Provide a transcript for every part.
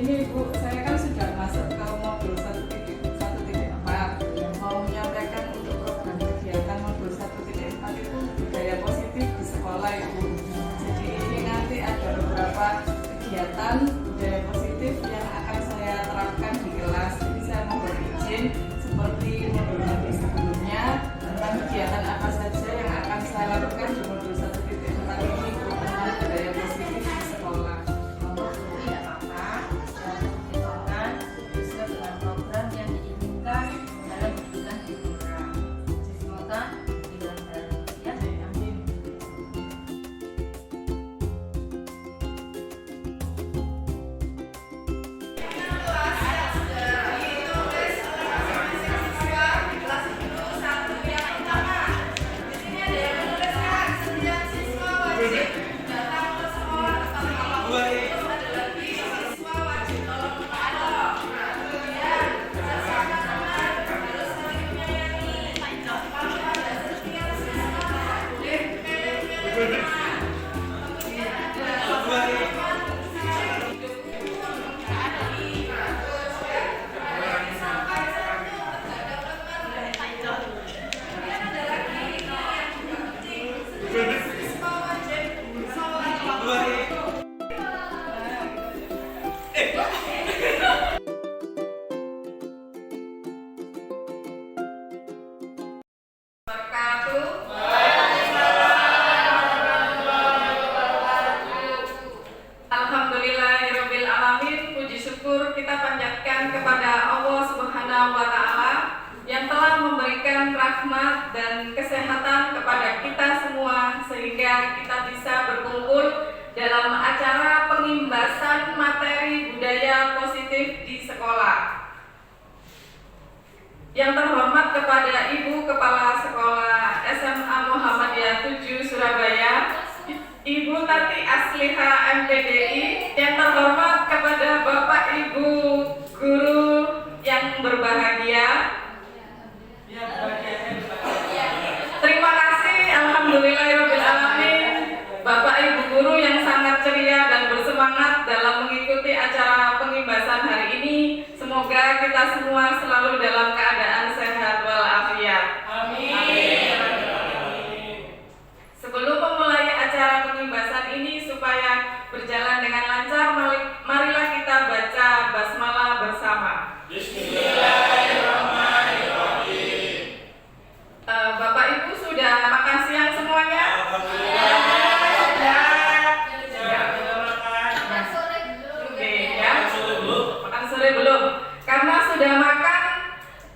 Ini Bu, saya kan sudah masuk ke modul 1.4 mau menyampaikan untuk program kegiatan modul 1.4 itu budaya positif di sekolah Ibu. Jadi ini nanti ada beberapa kegiatan budaya positif yang akan saya terapkan di kelas. Ini saya mohon izin seperti modul-modul sebelumnya tentang kegiatan apa saja yang akan saya lakukan di modul 1.4 ini tentang budaya positif di sekolah. Alhamdulillahirobbilalamin, puji syukur kita panjatkan kepada Allah Subhanahu wa Ta'ala yang telah memberikan rahmat dan kesehatan kepada kita semua sehingga kita bisa berkumpul dalam acara pengimbasan materi budaya positif di sekolah. Yang terhormat kepada Ibu Kepala Sekolah SMA Muhammadiyah 7 Surabaya, Ibu Tati Asliha MPDI, yang terhormat kepada Bapak Ibu guru yang berbahagia. Terima kasih, alhamdulillahirobbilalamin, Bapak Ibu guru yang sangat ceria dan bersemangat dalam mengikuti acara pengimbasan hari ini. Semoga kita semua selalu dalam keadaan sehat walafiat. Amin. Sebelum memulai acara pengimbasan ini supaya berjalan dengan lancar, marilah kita baca basmalah bersama. Bismillahirrahmanirrahim. Bapak Ibu sudah makan siang semuanya? Alhamdulillah. Makan sore belum? Karena sudah makan,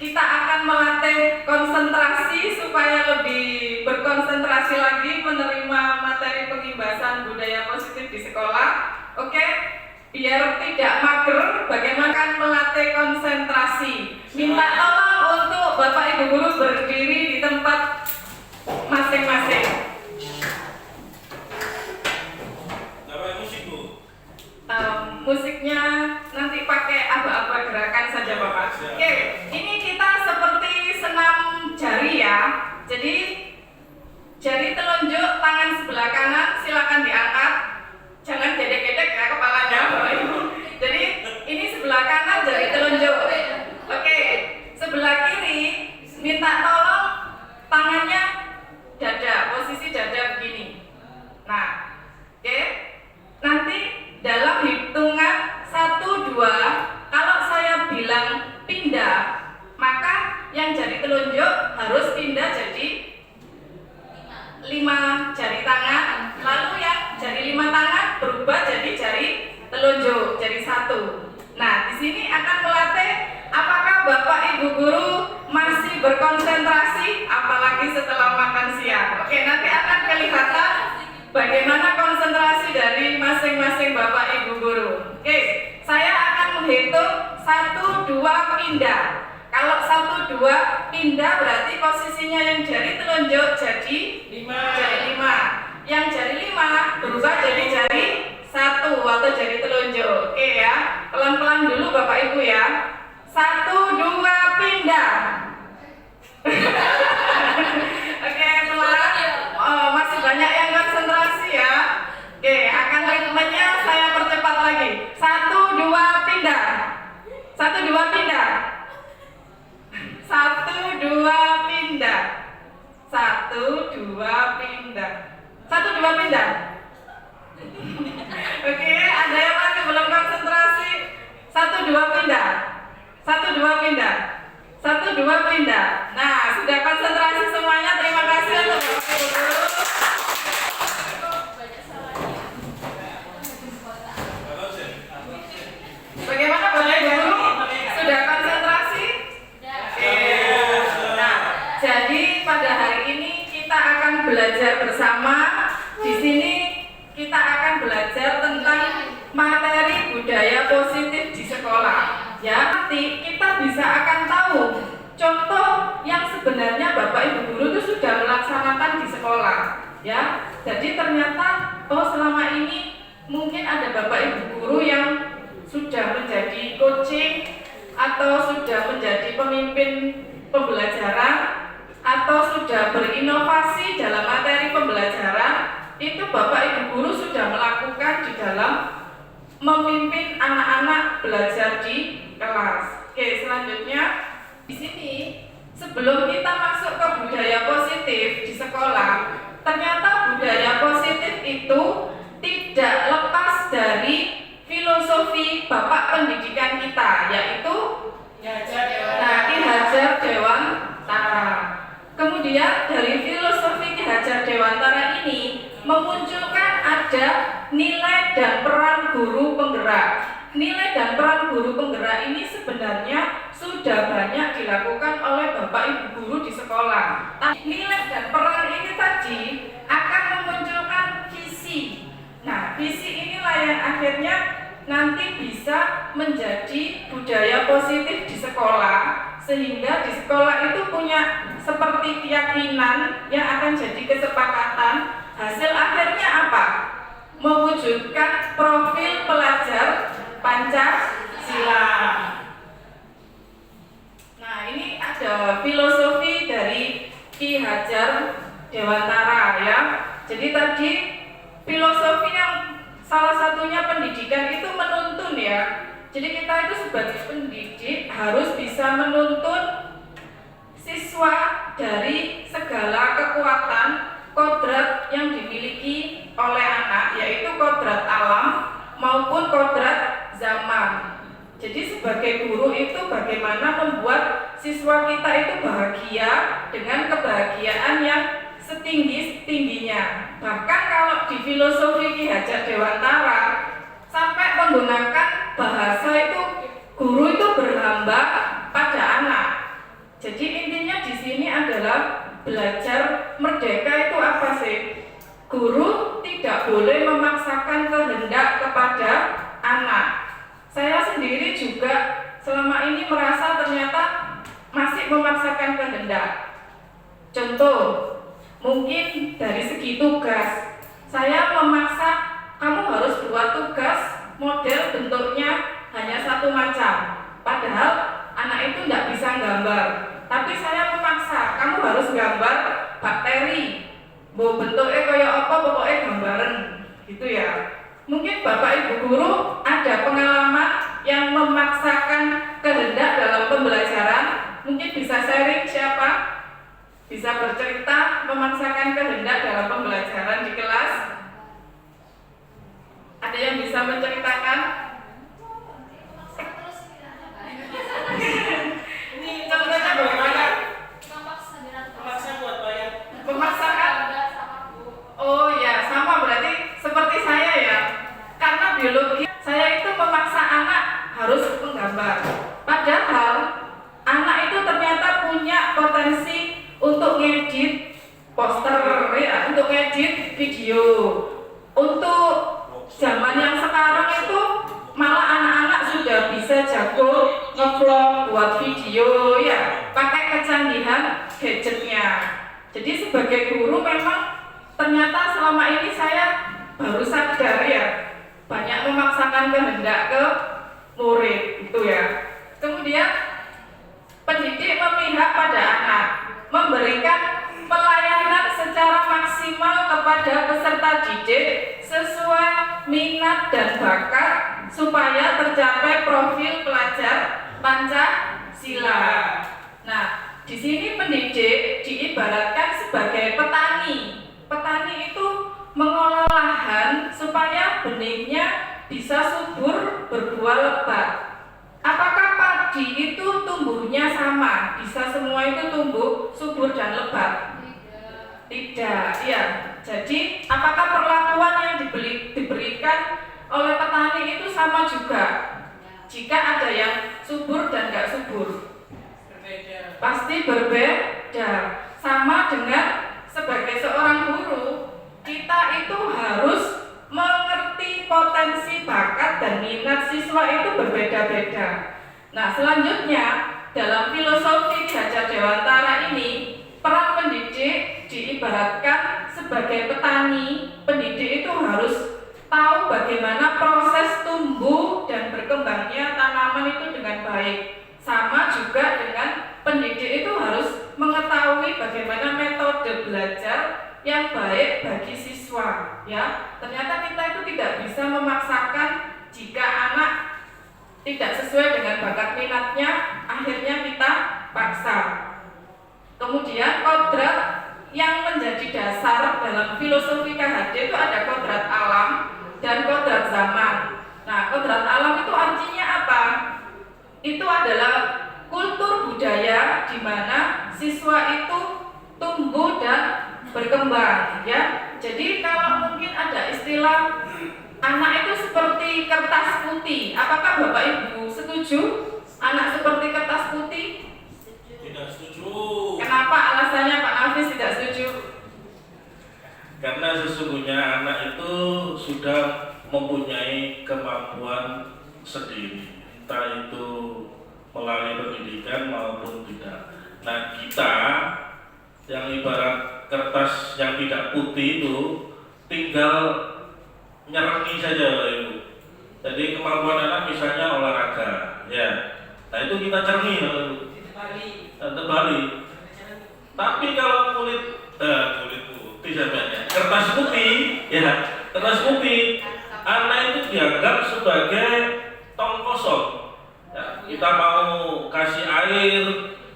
kita akan melatih konsentrasi supaya lebih berkonsentrasi lagi menerima materi pengimbasan budaya positif di sekolah. Oke? Biar tidak mager, bagaimana melatih konsentrasi. Minta tolong untuk Bapak Ibu guru berdiri di tempat masing-masing. Musiknya nanti pakai aba-aba gerakan saja Bapak. Oke, ini kita seperti senam jari ya. Jadi jari telunjuk tangan sebelah kanan silakan diangkat. Jangan gedek-gedek ya kepalanya Bapak Ibu. Jadi ini sebelah kanan jari telunjuk. Oke, sebelah kiri minta tolong tangannya dada, posisi dada begini. Nah, oke. Nanti dalam hitungan 1, 2, kalau saya bilang pindah, maka yang jari telunjuk harus pindah jadi 5 jari tangan, lalu yang jari 5 tangan berubah jadi jari telunjuk, jadi 1. Nah, di sini akan melatih apakah Bapak Ibu guru masih berkonsentrasi, apalagi setelah makan siang. Oke, nanti akan kelihatan bagaimana konsentrasi dari masing-masing Bapak Ibu guru. Oke, saya akan menghitung 1, 2 pindah. Kalau 1, 2 pindah berarti posisinya yang jari telunjuk jadi 5. Yang jari 5 berubah jadi jari 1 atau jari telunjuk. Oke ya, pelan-pelan dulu Bapak Ibu ya. 1, 2 pindah. Oke, pelan. Masih banyak yang konsentrasi ya. Oke, akan ritmenya saya percepat lagi. 1, 2 pindah. Satu, dua, pindah. Satu, dua, pindah. Oke, ada yang masih belum konsentrasi? Satu, dua, pindah. Satu, dua, pindah. Satu, dua, pindah. Nah, sudah konsentrasi semuanya. Terima kasih untuk Bapak Ibu Guru. Bagaimana Bapak Ibu Guru? Sudah konsentrasi? Oke. Nah, jadi pada hari ini kita akan belajar bersama. Di sini kita akan belajar tentang materi budaya positif di sekolah. Ya, nanti kita bisa akan tahu contoh yang sebenarnya Bapak Ibu Guru itu sudah melaksanakan di sekolah. Ya, jadi ternyata selama ini mungkin ada Bapak Ibu Guru yang sudah menjadi coaching atau sudah menjadi pemimpin pembelajaran atau sudah berinovasi dalam materi pembelajaran. Itu Bapak Ibu Guru sudah melakukan di dalam memimpin anak-anak belajar di kelas. Oke, selanjutnya di sini sebelum kita masuk ke budaya positif di sekolah, ternyata budaya positif itu tidak lepas dari filosofi Bapak pendidikan kita, yaitu Ki Hajar Dewantara. Kemudian dari filosofi Ki Hajar Dewantara ini memunculkan ada nilai dan peran guru penggerak. Nilai dan peran guru penggerak ini sebenarnya sudah banyak dilakukan oleh Bapak Ibu Guru di sekolah. Nilai dan peran ini tadi akan memunculkan visi. Nah, visi inilah yang akhirnya nanti bisa menjadi budaya positif di sekolah, sehingga di sekolah itu punya seperti keyakinan yang akan jadi kesepakatan. Hasil akhirnya apa? Mewujudkan profil pelajar Pancasila. Nah, ini ada filosofi dari Ki Hajar Dewantara ya. Jadi tadi filosofi yang salah satunya pendidikan itu menuntun ya. Jadi kita itu sebagai pendidik harus bisa menuntun siswa dari segala kekuatan kodrat yang dimiliki oleh anak, yaitu kodrat alam maupun kodrat zaman. Jadi sebagai guru itu bagaimana membuat siswa kita itu bahagia dengan kebahagiaan yang setinggi-tingginya. Bahkan kalau di filosofi Ki Hajar Dewantara sampai menggunakan bahasa itu guru itu berhamba pada anak. Jadi intinya di sini adalah belajar merdeka itu apa sih? Guru tidak boleh memaksakan kehendak kepada anak. Saya sendiri juga selama ini merasa ternyata masih memaksakan kehendak. Contoh, mungkin dari segi tugas, saya memaksa kamu harus buat tugas model bentuknya hanya satu macam. Padahal anak itu tidak bisa gambar. Tapi saya memaksa, kamu harus gambar bakteri. Mau bentuknya kayak apa, pokoknya gambaran gitu ya. Mungkin Bapak Ibu Guru ada pengalaman yang memaksakan kehendak dalam pembelajaran. Mungkin bisa sharing siapa? Bisa bercerita memaksakan kehendak dalam pembelajaran di kelas. Ada yang bisa menceritakan? Ini contohnya bagaimana? Memaksakan? Oh ya, sama berarti seperti saya ya. Karena biologi saya itu memaksa anak harus menggambar. Padahal anak itu ternyata punya potensi untuk ngedit poster ya, untuk ngedit video. Untuk zaman yang sekarang itu malah anak-anak sudah bisa jago ngevlog, buat video ya, pakai kecanggihan gadgetnya. Jadi sebagai guru memang ternyata selama ini saya baru sadar ya, banyak memaksakan kehendak ke murid itu ya. Kemudian pendidik memihak pada anak, memberikan pelayanan secara maksimal kepada peserta didik sesuai minat dan bakat supaya tercapai profil pelajar Pancasila. Nah, di sini pendidik diibaratkan sebagai petani. Petani itu mengolah lahan supaya benihnya bisa subur berbuah lebat. Apakah padi itu tumbuhnya sama? Bisa semua itu tumbuh subur dan lebat? Tidak, ya. Jadi apakah perlakuan yang diberikan oleh petani itu sama juga? Jika ada yang subur dan nggak subur, pasti berbeda. Sama dengan sebagai seorang guru, kita itu harus mengerti potensi bakat dan minat siswa itu berbeda-beda. Nah, selanjutnya dalam filosofi Ki Hajar Dewantara ini, peran pendidik diibaratkan sebagai petani. Pendidik itu harus tahu bagaimana proses tumbuh dan berkembangnya tanaman itu dengan baik. Sama juga dengan pendidik itu harus mengetahui bagaimana metode belajar yang baik bagi siswa, ya. Ternyata kita itu tidak bisa memaksakan. Jika anak tidak sesuai dengan bakat minatnya, akhirnya kita paksa. Kemudian kodrat yang menjadi dasar dalam filosofi KHD itu ada kodrat alam dan kodrat zaman. Nah, kodrat alam itu artinya apa? Itu adalah kultur budaya di mana siswa itu tumbuh dan berkembang, ya. Jadi kalau mungkin ada istilah anak itu seperti kertas putih, apakah Bapak Ibu setuju anak seperti kertas putih? Tidak setuju. Kenapa alasannya Pak Nafis tidak setuju? Karena sesungguhnya anak itu sudah mempunyai kemampuan sendiri, entah itu melalui pendidikan maupun tidak. Nah, kita yang ibarat kertas yang tidak putih itu tinggal nyerengi saja, Bapak Ibu. Jadi kemampuan anak misalnya olahraga, ya. Nah, itu kita cerni, Bapak Ibu. Tebali. Tapi kalau kulit putih sampai kertas putih, ya, kertas putih, anak itu dianggap sebagai tong kosong. Ya, kita mau kasih air,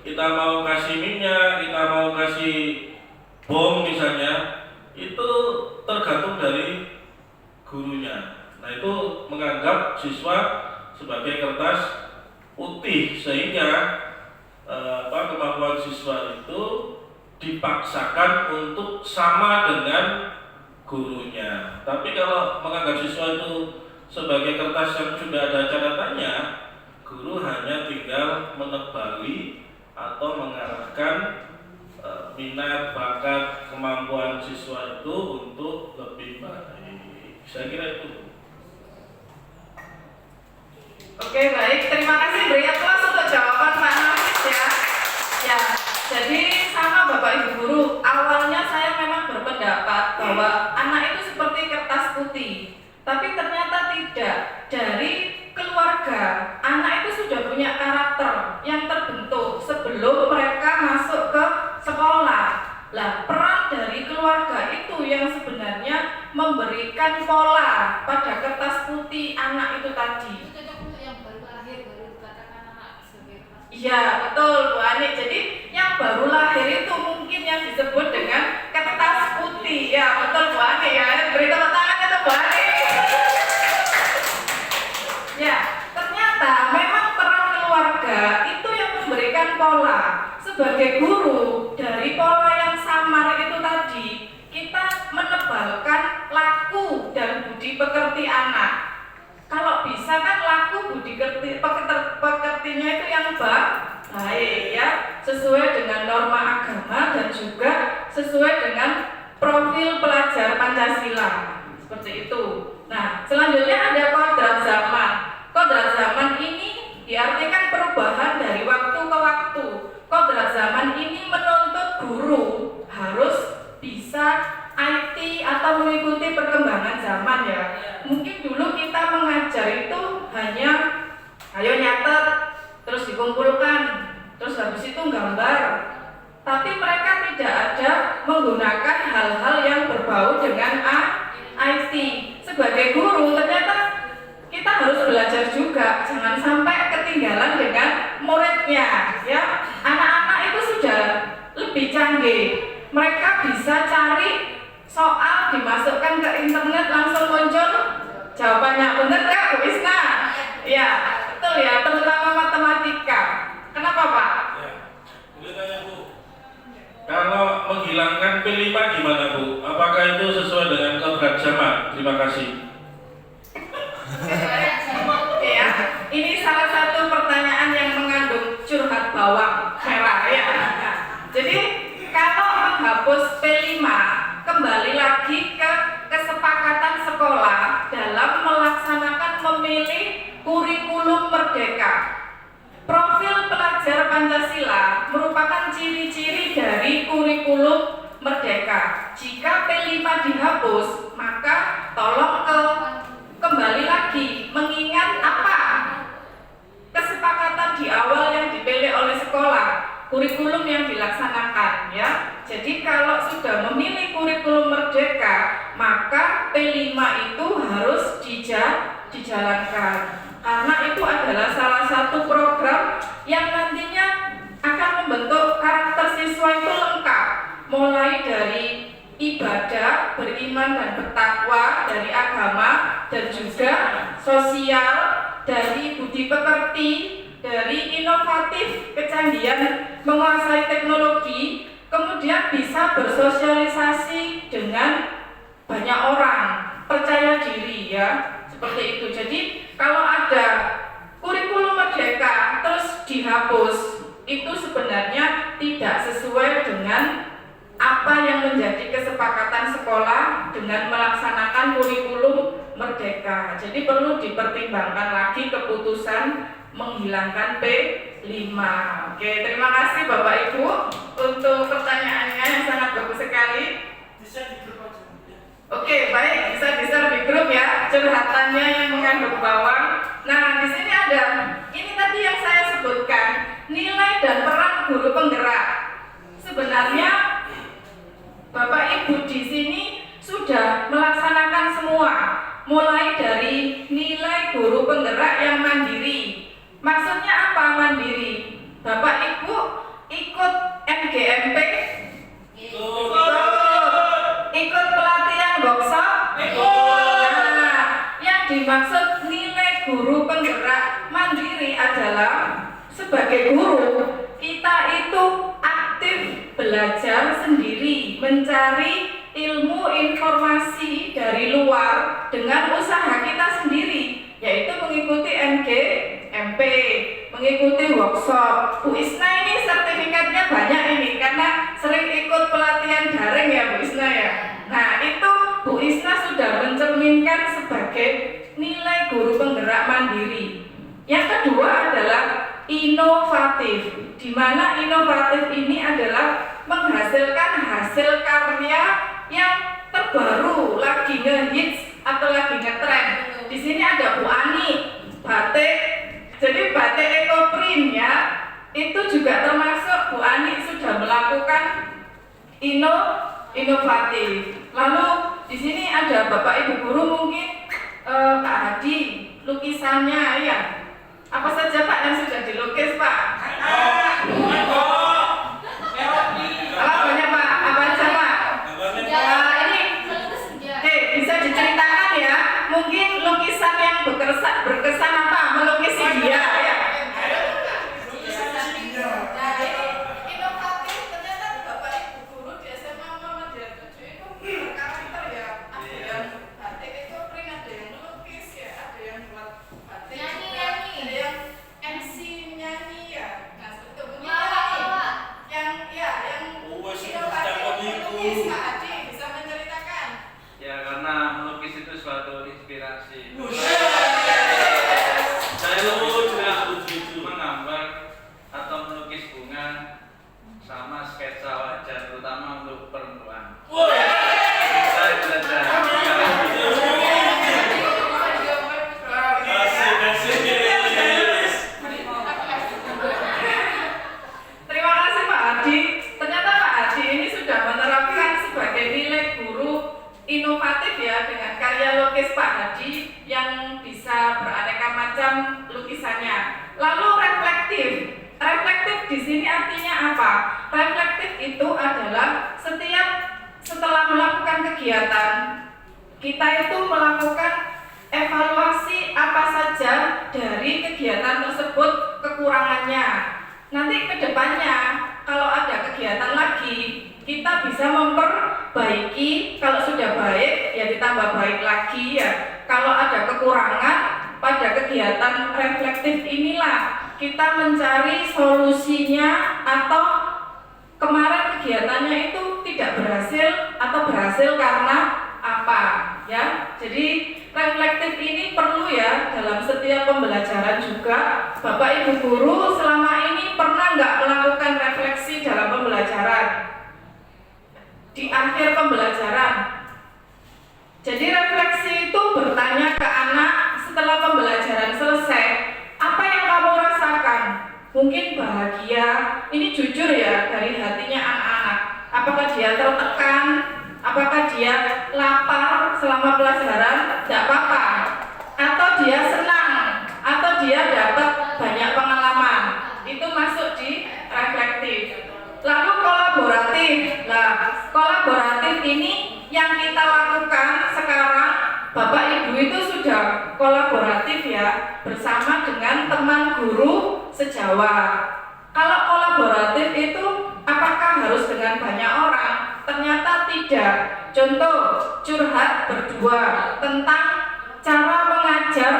kita mau kasih minyak, kita mau kasih bom misalnya, itu tergantung dari gurunya. Nah, itu menganggap siswa sebagai kertas putih, sehingga kemampuan siswa itu dipaksakan untuk sama dengan gurunya. Tapi kalau menganggap siswa itu sebagai kertas yang sudah ada catatannya, guru hanya tinggal menebali atau mengarahkan minat, bakat, kemampuan siswa itu untuk lebih baik. Saya kira itu. Oke, baik. Terima kasih. Beri aplaus untuk jawaban Pak Nafis, ya. Ya, jadi sama Bapak Ibu guru, awalnya saya memang berpendapat bahwa anak itu seperti kertas putih, tapi ternyata tidak. Dari keluarga, anak itu sudah punya karakter yang terbentuk sebelum mereka masuk ke sekolah. Lah, peran dari keluarga itu yang sebenarnya memberikan pola pada kertas putih anak itu tadi. Iya, betul Bu Ani. Jadi yang baru lahir itu mungkin yang disebut dengan kertas putih. Ya, betul Bu Ani, ya. Beri tepuk tangan itu Bu Ani. Ya, ternyata memang peran keluarga itu yang memberikan pola. Sebagai guru, dari pola yang samar itu tadi, kita menebalkan laku dan budi pekerti anak. Kalau bisa kan laku budi pekertinya itu yang baik, ya, sesuai dengan norma agama dan juga sesuai dengan profil pelajar Pancasila, seperti itu. Nah, selanjutnya ada kodrat zaman. Kodrat zaman ini diartikan perubahan dari waktu ke waktu. Kodrat zaman ini menuntut guru harus bisa IT atau mengikuti perkembangan zaman, ya. Mungkin dulu kita mengajar itu hanya ayo nyatet, terus dikumpulkan, terus habis itu gambar. Tapi mereka tidak ada menggunakan hal-hal yang berbau dengan IT. Sebagai guru ternyata kita harus belajar juga, jangan sampai ketinggalan dengan muridnya, ya. Anak-anak itu sudah lebih canggih. mereka bisa cari soal, dimasukkan ke internet langsung muncul jawabannya. Benar nggak Bu Isna? Ya, betul ya, terutama matematika. Kenapa Pak? Ya, boleh tanya Bu. Kalau menghilangkan P5 gimana Bu? Apakah itu sesuai dengan kodrat zaman? Terima kasih. Oke ya, ini salah satu pertanyaan yang mengandung curhat bawang merah ya. Jadi kalau menghapus P5 kembali lagi ke kesepakatan sekolah dalam melaksanakan memilih kurikulum merdeka. Profil pelajar Pancasila merupakan ciri-ciri dari kurikulum merdeka. Jika P5 dihapus, maka tolong kembali lagi mengingat apa kesepakatan di awal yang dipilih oleh sekolah, kurikulum yang dilaksanakan ya. Jadi kalau sudah memilih kurikulum merdeka, maka P5 itu harus dijalankan. Karena itu adalah salah satu program yang nantinya akan membentuk karakter siswa itu lengkap, mulai dari ibadah, beriman dan bertakwa, dari agama dan juga sosial, dari budi pekerti, dari inovatif, kecanggihan menguasai teknologi, kemudian bisa bersosialisasi dengan banyak orang, percaya diri ya, seperti itu. Jadi kalau ada kurikulum merdeka terus dihapus, itu sebenarnya tidak sesuai dengan apa yang menjadi kesepakatan sekolah dengan melaksanakan kurikulum merdeka. Jadi perlu dipertimbangkan lagi keputusan menghilangkan P5. Oke, terima kasih Bapak Ibu untuk pertanyaannya yang sangat bagus sekali. Oke, baik, bisa di-share di grup ya curhatannya yang mengandung bawang. Nah, di sini ada ini tadi yang saya sebutkan, nilai dan peran guru penggerak. Sebenarnya Bapak Ibu di sini sudah melaksanakan semua, mulai dari nilai guru penggerak yang mandiri. Maksudnya apa mandiri? Bapak Ibu ikut MGMP? Ikut pelatihan workshop? Nah, yang dimaksud nilai guru penggerak mandiri adalah sebagai guru kita itu aktif belajar sendiri, mencari ilmu informasi dari luar dengan usaha kita sendiri, yaitu mengikuti MGMP, mengikuti workshop. Bu Isna ini sertifikatnya banyak ini karena sering ikut pelatihan daring ya Bu Isna ya. Nah itu Bu Isna sudah mencerminkan sebagai nilai guru penggerak mandiri. Yang kedua adalah inovatif, di mana inovatif ini adalah menghasilkan hasil karya yang terbaru, lagi ngehits atau lagi ngetren. Di sini ada Bu Ani, batik. Jadi batik ekoprint ya, itu juga termasuk Bu Ani sudah melakukan inovatif. Lalu di sini ada Bapak Ibu guru mungkin Pak Hadi, lukisannya ya. Apa saja Pak yang sudah dilukis Pak? Banyak Pak, apa aja Pak? Ini bisa diceritakan ya. Mungkin lukisan yang berkesan apa? Melukisi dia ya. Nah ini inovatif, ternyata Bapak Ibu guru di SMA Muhammadiyah 7 itu berkarakter ya. Ada yang batik itu print, ada yang melukis ya, ada yang buat batik, ada yang MC nyanyi ya. Nah seperti itu yang inovatif melukis. Kak Adi bisa menceritakan? Ya karena melukis itu suatu inspirasi. Saya juga menggambar atau melukis bunga sama sketsa wajah, terutama untuk perempuan. Saya belajar. Terima kasih Pak Adi. Ternyata Pak Adi ini sudah menerapkan sebagai nilai guru inovatif ya, dengan karya lukis Pak Hadi yang bisa beraneka macam lukisannya. Lalu reflektif. Reflektif di sini artinya apa? Reflektif itu adalah adalah setelah melakukan kegiatan, kita itu melakukan evaluasi apa saja dari kegiatan tersebut kekurangannya. Nanti ke depannya kalau ada kegiatan lagi, kita bisa memperbaiki. Kalau sudah baik ya ditambah baik lagi ya. Kalau ada kekurangan pada kegiatan reflektif inilah kita mencari solusinya, atau kemarin kegiatannya itu tidak berhasil atau berhasil karena apa ya. Jadi reflektif ini perlu ya dalam setiap pembelajaran juga. Bapak Ibu guru selama ini pernah nggak melakukan refleksi dalam pembelajaran? Di akhir pembelajaran. Jadi refleksi itu bertanya ke anak setelah pembelajaran selesai, apa yang kamu rasakan? Mungkin bahagia, ini jujur ya dari hatinya anak-anak. Apakah dia tertekan? Apakah dia lapar selama pelajaran? Tidak apa-apa. Atau dia senang? Atau dia dapat banyak pengalaman? Itu masuk di reflektif. Lalu kolaboratif. Nah, kolaboratif ini yang kita lakukan sekarang. Bapak Ibu itu sudah kolaboratif ya bersama dengan teman guru sejawat. Kalau kolaboratif itu apakah harus dengan banyak orang? Ternyata tidak. Contoh curhat berdua tentang cara mengajar.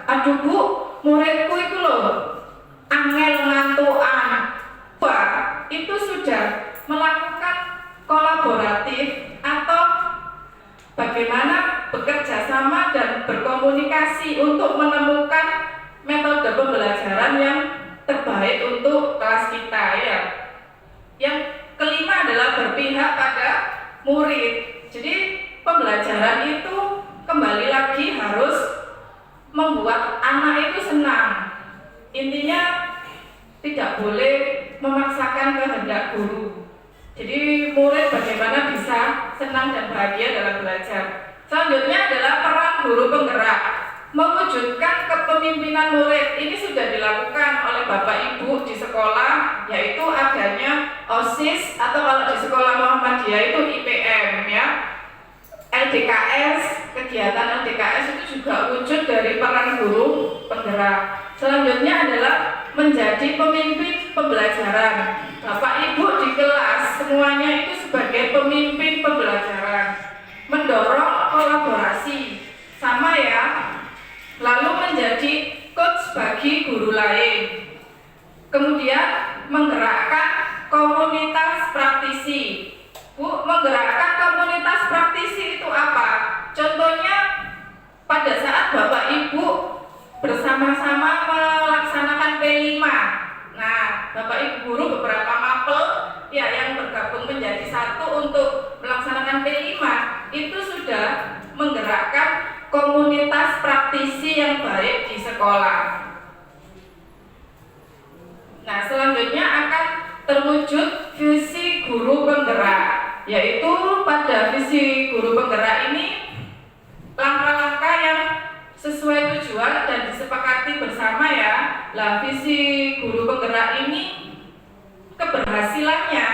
Aduh Bu, muridku itu loh angel ngantuan. Wah, itu sudah melakukan kolaboratif atau bagaimana bekerja sama dan berkomunikasi untuk menemukan metode pembelajaran yang terbaik untuk kelas kita ya. Yang kelima adalah berpihak pada murid. Jadi pembelajaran itu kembali lagi harus membuat anak itu senang. Intinya tidak boleh memaksakan kehendak guru. Jadi murid bagaimana bisa senang dan bahagia dalam belajar. Selanjutnya adalah peran guru penggerak, mewujudkan kepemimpinan murid. Ini sudah dilakukan oleh Bapak Ibu di sekolah, yaitu adanya OSIS atau kalau di sekolah Muhammadiyah itu IPM ya. LDKS, kegiatan LDKS itu juga wujud dari peran guru penggerak. Selanjutnya adalah menjadi pemimpin pembelajaran. Bapak Ibu di kelas semuanya itu sebagai pemimpin pembelajaran, mendorong kolaborasi sama ya. Lalu menjadi coach bagi guru lain. Kemudian menggerakkan komunitas praktisi. Bu, menggerakkan komunitas praktisi itu apa? Contohnya pada saat Bapak Ibu bersama-sama melaksanakan P5. Nah, Bapak Ibu guru beberapa mapel ya yang bergabung menjadi satu untuk melaksanakan P5 itu sudah menggerakkan komunitas praktisi yang baik di sekolah. Nah, selanjutnya akan terwujud visi guru penggerak, yaitu pada visi guru penggerak ini langkah-langkah yang sesuai tujuan dan disepakati bersama ya. Lah visi guru penggerak ini keberhasilannya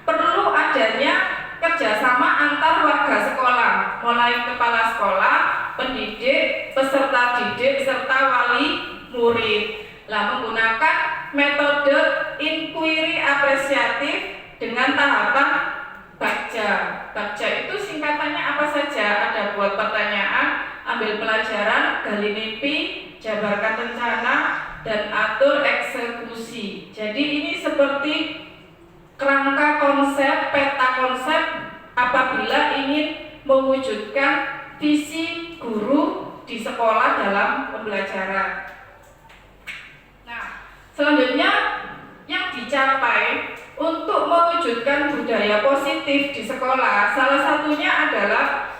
perlu adanya kerjasama antar warga sekolah, mulai kepala sekolah, pendidik, peserta didik, serta wali murid. Lah menggunakan metode inquiry apresiatif dengan tahapan Bagja. Bagja itu singkatannya apa saja? Ada buat pertanyaan, ambil pelajaran, gali mimpi, jabarkan rencana, dan atur eksekusi. Jadi ini seperti kerangka konsep, peta konsep apabila ingin mewujudkan visi guru di sekolah dalam pembelajaran. Nah, selanjutnya yang dicapai untuk mewujudkan budaya positif di sekolah, salah satunya adalah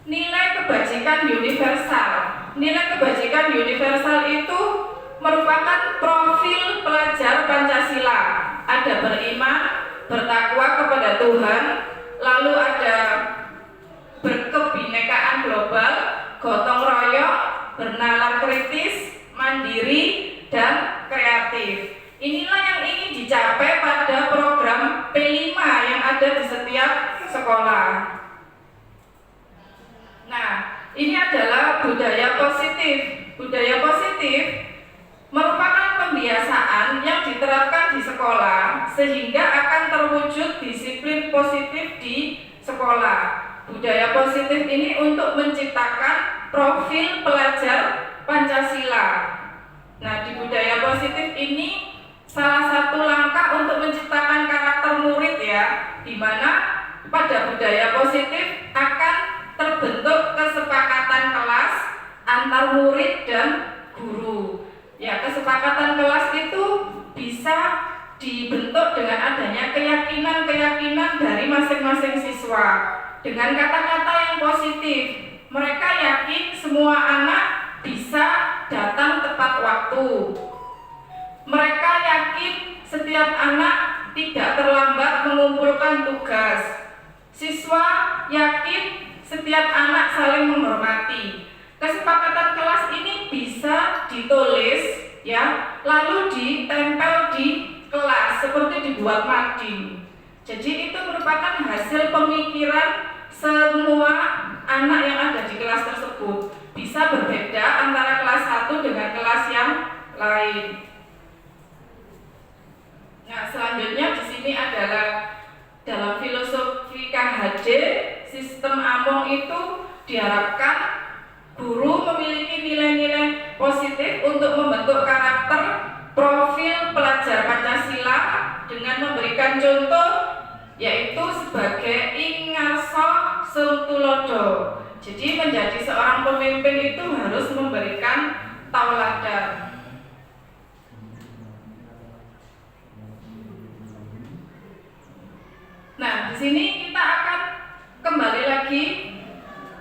nilai kebajikan universal. Nilai kebajikan universal itu merupakan profil pelajar Pancasila. Ada beriman, bertakwa kepada Tuhan, lalu ada berkebinekaan global, gotong royong, bernalar kritis, mandiri, dan kreatif. Inilah yang ingin dicapai pada program P5 yang ada di sekolah setiap sekolah. Nah, ini adalah budaya positif. Budaya positif merupakan pembiasaan yang diterapkan di sekolah sehingga akan terwujud disiplin positif di sekolah. Budaya positif ini untuk menciptakan profil pelajar Pancasila. Nah, di budaya positif ini salah satu langkah untuk menciptakan karakter murid ya, di mana pada budaya positif akan terbentuk kesepakatan kelas antar murid dan guru. Ya, kesepakatan kelas itu bisa dibentuk dengan adanya keyakinan-keyakinan dari masing-masing siswa dengan kata-kata yang positif. Mereka yakin semua anak bisa datang tepat waktu. Mereka yakin setiap anak tidak terlambat mengumpulkan tugas. Siswa yakin setiap anak saling menghormati. Kesepakatan kelas ini bisa ditulis ya, lalu ditempel di kelas seperti dibuat mading. Jadi itu merupakan hasil pemikiran semua anak yang ada di kelas tersebut. Bisa berbeda antara kelas 1 dengan kelas yang lain. Nah, selanjutnya di sini adalah dalam filosofi KHD, sistem Among itu diharapkan guru memiliki nilai-nilai positif untuk membentuk karakter profil pelajar Pancasila dengan memberikan contoh yaitu sebagai ingarso seutulodo. Jadi menjadi seorang pemimpin itu harus memberikan tauladan. Nah, di sini kita akan kembali lagi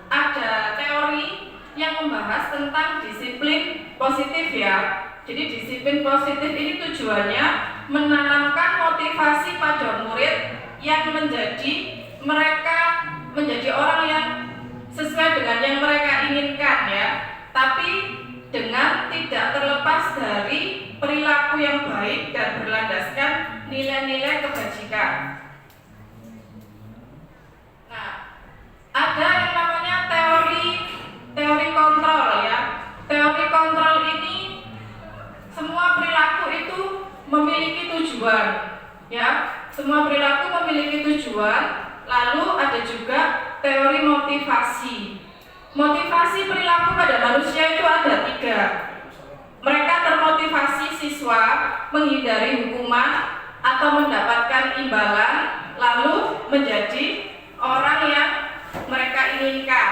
ada teori yang membahas tentang disiplin positif ya. Jadi disiplin positif ini tujuannya menanamkan motivasi pada murid yang mereka menjadi orang yang sesuai dengan yang mereka inginkan ya. Tapi dengan tidak terlepas dari perilaku yang baik dan berlandaskan nilai-nilai kebajikan. Nah, ada yang namanya teori kontrol ya. Teori kontrol ini semua perilaku itu memiliki tujuan ya. Semua perilaku memiliki tujuan. Lalu ada juga teori motivasi. Motivasi perilaku pada manusia itu ada 3. Mereka termotivasi siswa menghindari hukuman atau mendapatkan imbalan, lalu menjadi orang yang mereka inginkan.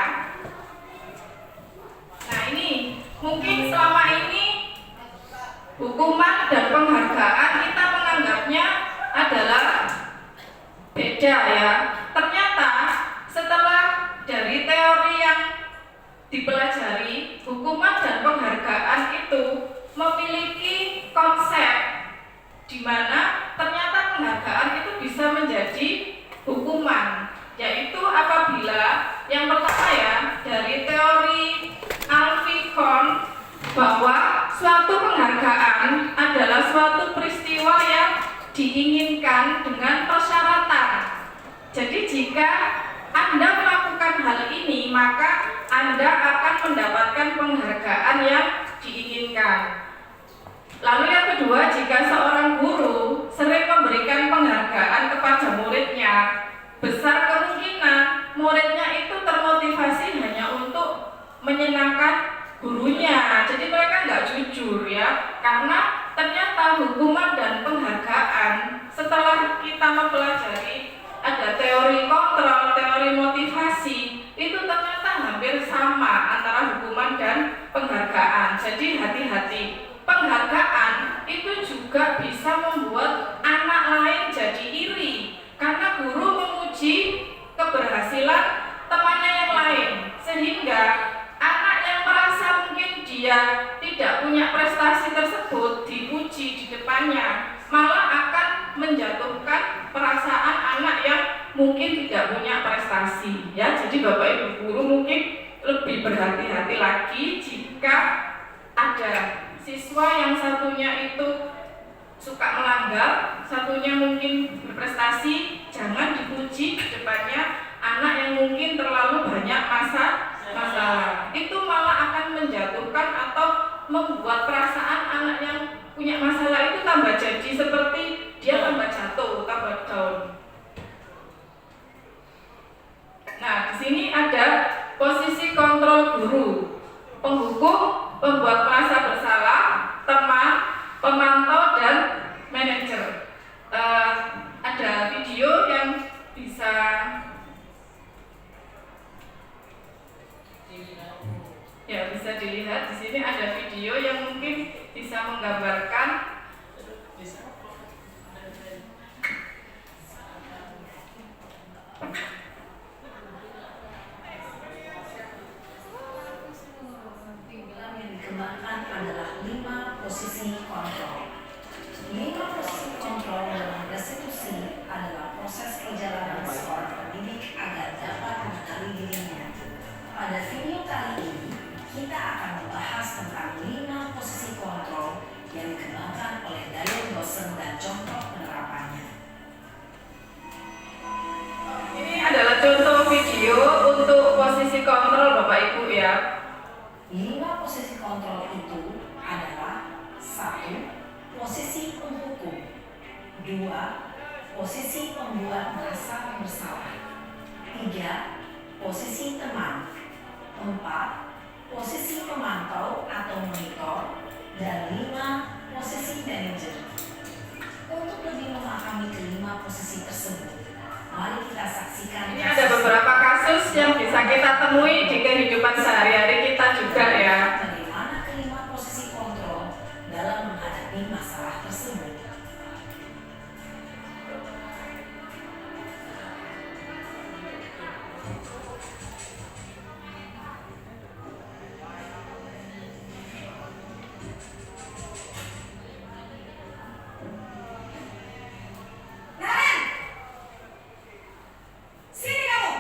Nah, ini mungkin selama ini hukuman dan penghargaan kita menganggapnya adalah beda ya. Ternyata setelah dari teori yang dipelajari, hukuman dan penghargaan itu memiliki konsep di mana ternyata penghargaan itu bisa menjadi hukuman, yaitu apabila yang pertama ya dari teori Alfikon bahwa suatu penghargaan adalah suatu peristiwa yang diinginkan dengan persyaratan. Jadi jika Anda melakukan hal ini, maka Anda akan mendapatkan penghargaan yang diinginkan. Lalu yang kedua, jika seorang guru sering memberikan penghargaan kepada muridnya, besar kemungkinan muridnya itu termotivasi hanya untuk menyenangkan gurunya. Jadi mereka nggak jujur ya, karena ternyata hukuman dan penghargaan setelah kita mempelajari ada teori kontrol, teori motivasi, itu ternyata hampir sama antara hukuman dan penghargaan. Jadi hati-hati, penghargaan itu juga bisa membuat anak lain jadi iri karena guru memuji keberhasilan temannya yang lain, sehingga anak yang merasa mungkin dia tidak punya prestasi tersebut dipuji di depannya, malah akan menjatuhkan perasaan anak yang mungkin tidak punya prestasi ya. Jadi Bapak Ibu guru mungkin lebih berhati-hati lagi jika ada siswa yang satunya itu suka melanggar, satunya mungkin berprestasi, jangan dipuji di depannya anak yang mungkin terlalu banyak masalah. Itu malah akan menjatuhkan atau membuat perasaan anak yang punya masalah itu tambah jadi seperti dia tambah jatuh, tambah down. Nah, di sini ada posisi kontrol guru, penghukum, pembuat merasa bersalah, teman, pemantau, dan manajer. Ada video yang bisa dilihat. Di sini ada video yang mungkin bisa menggambarkan yang dikembangkan adalah 5 posisi kontrol. 5 posisi kontrol dalam restitusi adalah proses perjalanan seorang pendidik agar dapat mengenali dirinya. Pada video kali ini, kita akan membahas tentang 5 posisi kontrol yang dikembangkan oleh Dayan Dosen dan contoh penerapannya. ini adalah contoh video untuk posisi kontrol Bapak Ibu ya. 5 posisi kontrol itu adalah 1. Posisi penghukum, 2. Posisi pembuat merasa bersalah, 3. Posisi teman, 4. Posisi pemantau atau monitor, dan 5. Posisi manajer. Untuk lebih memahami kelima posisi tersebut, mari kita saksikan. Ini ada beberapa kasus yang bisa kita temui di kehidupan sehari-hari kita juga ya. Bagaimana kelima posisi kontrol dalam menghadapi masalah tersebut. Sini kamu.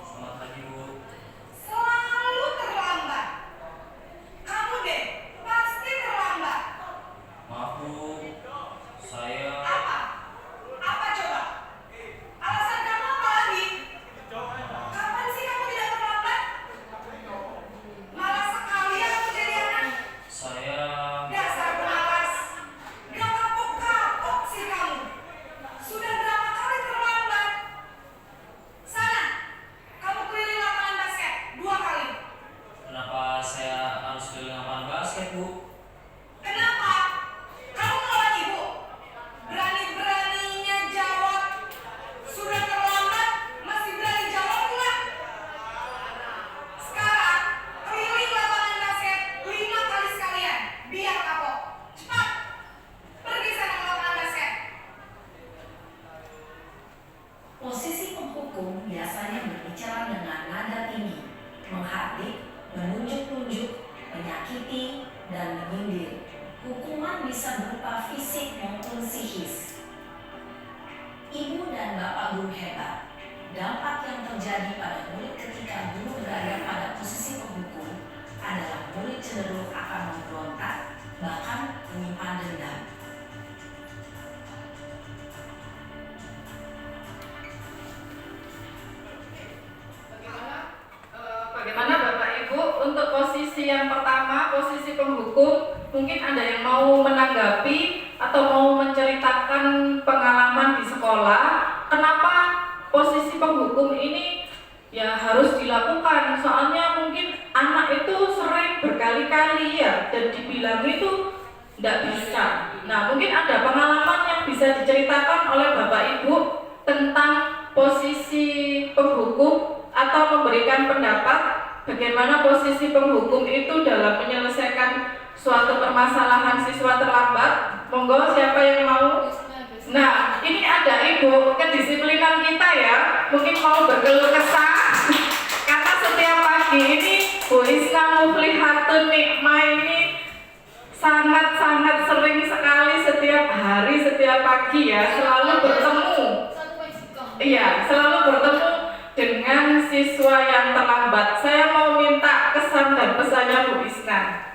Selamat pagi, Bu. Selalu terlambat. Kamu deh, pasti terlambat. Maaf, Bu. Saya Apa? Apa coba? Alasan kamu apa lagi? Kapan sih kamu tidak terlambat? Malah sekalian kamu jadi anak. saya Dasar pemalas. Gak kapok-kapok sih kamu. Sudah berapa kali terlambat? Sana, kamu keliling lapangan basket 2 kali. kenapa saya harus keliling lapangan basket, Bu? Kenapa? Kamu melawan ibu? Berani-beraninya jawab. Sudah terlambat, masih berani jawab enggak? Sekarang, keliling lapangan basket 5 kali sekalian. Biar kapok. Cepat. Pergi sana ke lapangan basket. Posisi penghukum biasanya berbicara dengan nada tinggi, menghardik, menunjuk-nunjuk, menyakiti, dan menyindir. Hukuman bisa berupa fisik maupun psikis. Ibu dan bapak guru hebat. Dampak yang terjadi pada murid ketika guru berada pada posisi penghukum adalah murid cenderung akan memberontak, bahkan menyimpan dendam. Bagaimana Bapak Ibu untuk posisi yang pertama, posisi penghukum, mungkin ada yang mau menanggapi atau mau menceritakan pengalaman di sekolah, kenapa posisi penghukum ini ya harus dilakukan? Soalnya mungkin anak itu sering berkali-kali ya dan dibilang itu tidak bisa. Nah, mungkin ada pengalaman yang bisa diceritakan oleh Bapak Ibu tentang posisi penghukum atau memberikan pendapat bagaimana posisi penghukum itu dalam menyelesaikan suatu permasalahan siswa terlambat. Monggo, siapa yang mau? Nah, ini ada Ibu kedisiplinan kita ya, mungkin mau berkeluh kesah karena setiap pagi ini Bu Isna Muflihatun Nikmah ini sangat-sangat sering sekali setiap hari, setiap pagi ya, selalu bertemu. Iya, selalu bertemu dengan siswa yang terlambat. Saya mau minta kesan dan pesannya Bu Isna.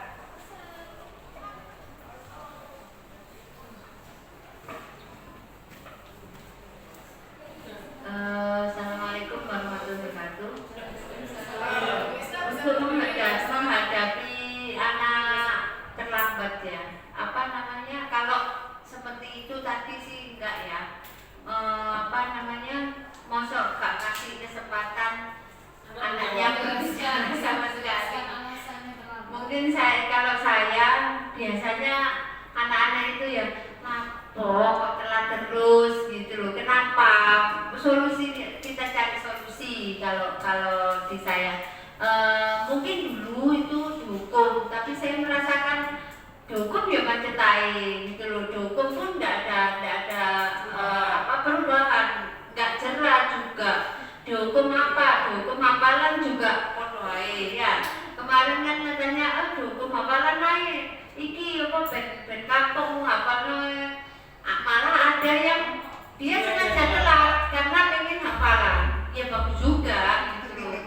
mungkin kalau saya biasanya anak-anak itu ya mabok kok telat terus gitu loh. Kenapa? Solusi, kita cari solusi. Kalau di saya mungkin dulu itu dihukum, tapi saya merasakan dihukum ya macetai gitu loh. Dihukum pun nggak ada perubahan, nggak jerah juga. Dihukum hafalan juga podo ae ya. Kemarin kan katanya dihukum hafalan naik iki apa ben kampung hafalnya. Malah ada yang dia sengaja telat karena pengen hafalan, ya bagus juga gitu loh.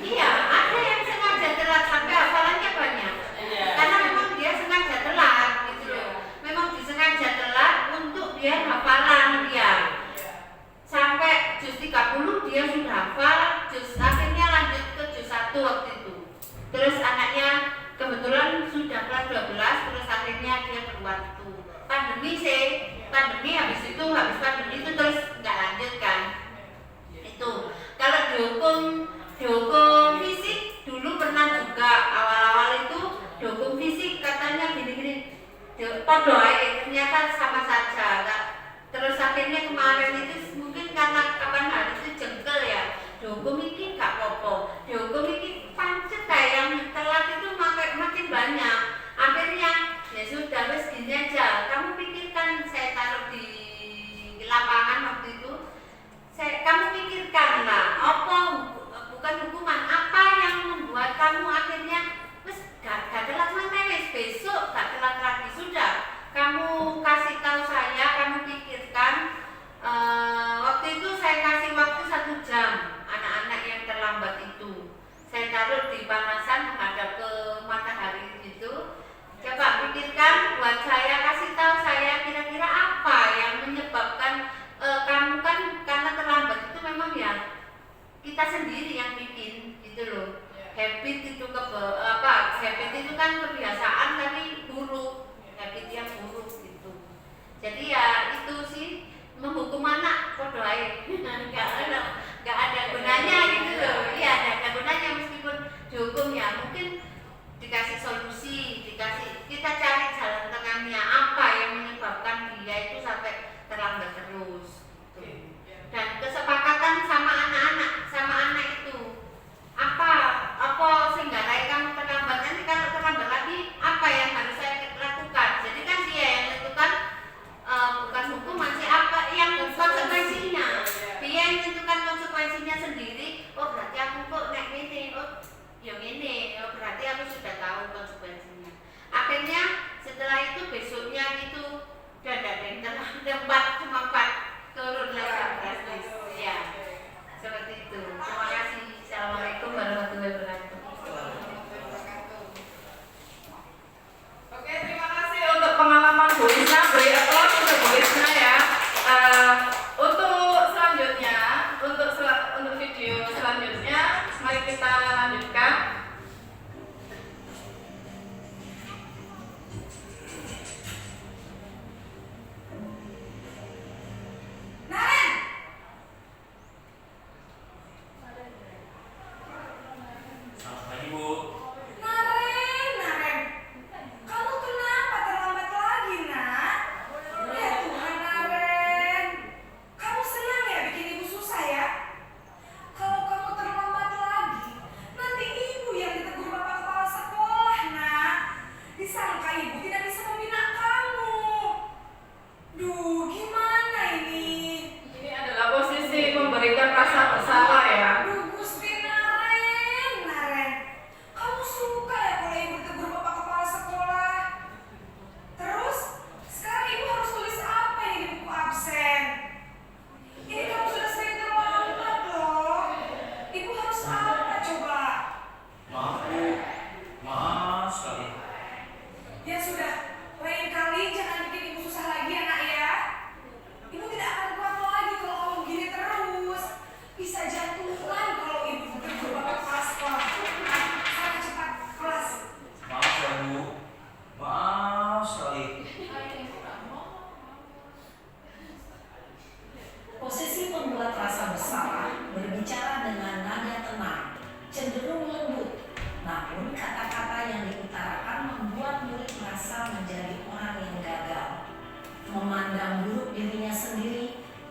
Iya, ada yang sengaja telat sampai hafalannya banyak karena memang dia sengaja telat gitu loh. Memang disengaja telat untuk dia hafalan dia. Sampai juz 30 dia sudah hafal, akhirnya lanjut ke juz 1 waktu itu. Terus anaknya kebetulan sudah kelas 12, terus akhirnya dia keluar itu. Pandemi habis pandemi itu terus nggak lanjut kan. Itu kalau dihukum fisik dulu pernah juga awal-awal itu dihukum fisik katanya gini-gini. Podo ae ternyata sama saja. Terus akhirnya kemarin itu mungkin karena kapan hari itu jengkel ya, dihukum ini gak apa-apa, dihukum ini pancet kayak yang telat itu makin banyak. Akhirnya ya sudah wes gini aja, kamu pikirkan, saya taruh di lapangan waktu itu, kamu pikirkan lah apa bukan hukuman, apa yang membuat kamu akhirnya wes gak telat mana wes besok gak telat lagi. Sudah kamu kasih tahu saya, kamu pikirkan. Waktu itu saya kasih waktu 1 jam anak-anak yang terlambat itu. Saya taruh di panasan menghadap ke matahari gitu. Coba pikirkan buat saya, kasih tahu saya kira-kira apa yang menyebabkan kamu kan karena terlambat itu memang ya kita sendiri yang bikin gitu loh. Habit itu habit itu kan kebiasaan tapi buruk, habit yang buruk gitu. Jadi ya itu sih, menghukum anak podo ae nggak ada gunanya gitu loh. Iya, nggak ada gunanya meskipun dihukum ya mungkin dikasih solusi, kita cari jalan tengahnya apa yang menyebabkan dia itu sampai terlambat terus gitu. Dan kesepakatan sama anak itu apa sehingga kamu terlambat, nanti kalau terlambat lagi apa yang harus saya lakukan. Jadi kan dia yang menentukan, bukan hukum, masih apa yang konsekuensinya. Dia yang menentukan konsekuensinya sendiri. Oh berarti aku kok naik ini, oh yang ini, oh berarti aku sudah tahu konsekuensinya. Akhirnya setelah itu besoknya itu udah ada yang terlambat cuma 4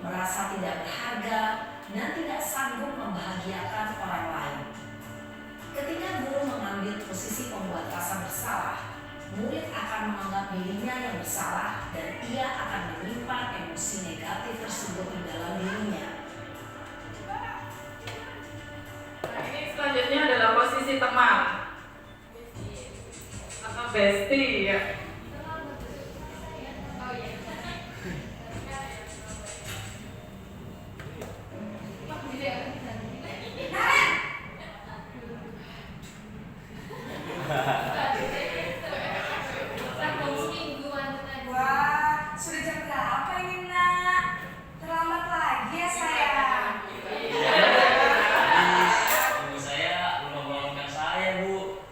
merasa tidak berharga, dan tidak sanggup membahagiakan orang lain. Ketika guru mengambil posisi pembuat rasa bersalah, murid akan menganggap dirinya yang bersalah dan ia akan menyimpan emosi negatif tersebut di dalam dirinya. Nah, ini selanjutnya adalah posisi teman atau bestie ya. Wah, sudah jam berapa ini nak? Terlambat lagi ya sayang. Ibu saya belum membangunkan saya, Bu.